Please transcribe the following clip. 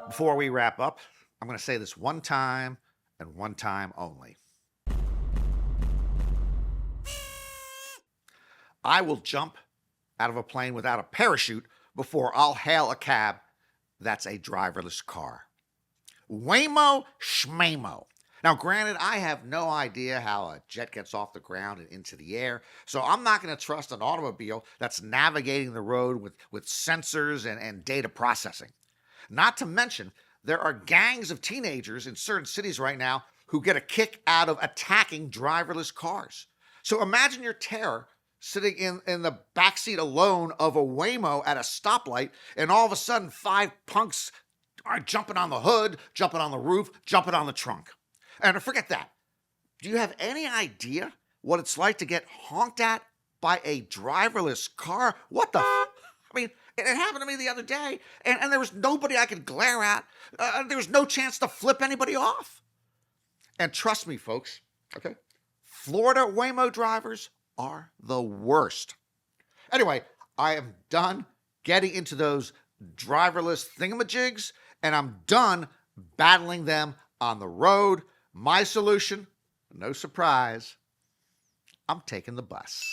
Before we wrap up, I'm going to say this one time and one time only. I will jump out of a plane without a parachute before I'll hail a cab that's a driverless car. Waymo schmamo. Now, granted, I have no idea how a jet gets off the ground and into the air, so I'm not going to trust an automobile that's navigating the road with sensors and data processing. Not to mention, there are gangs of teenagers in certain cities right now who get a kick out of attacking driverless cars. So imagine your terror sitting in the backseat alone of a Waymo at a stoplight, and all of a sudden 5 punks are jumping on the hood, jumping on the roof, jumping on the trunk. And forget that. Do you have any idea what it's like to get honked at by a driverless car? What the I mean, it happened to me the other day, and there was nobody I could glare at. There was no chance to flip anybody off. And trust me, folks, okay, Florida Waymo drivers are the worst. Anyway, I am done getting into those driverless thingamajigs, and I'm done battling them on the road. My solution, no surprise, I'm taking the bus.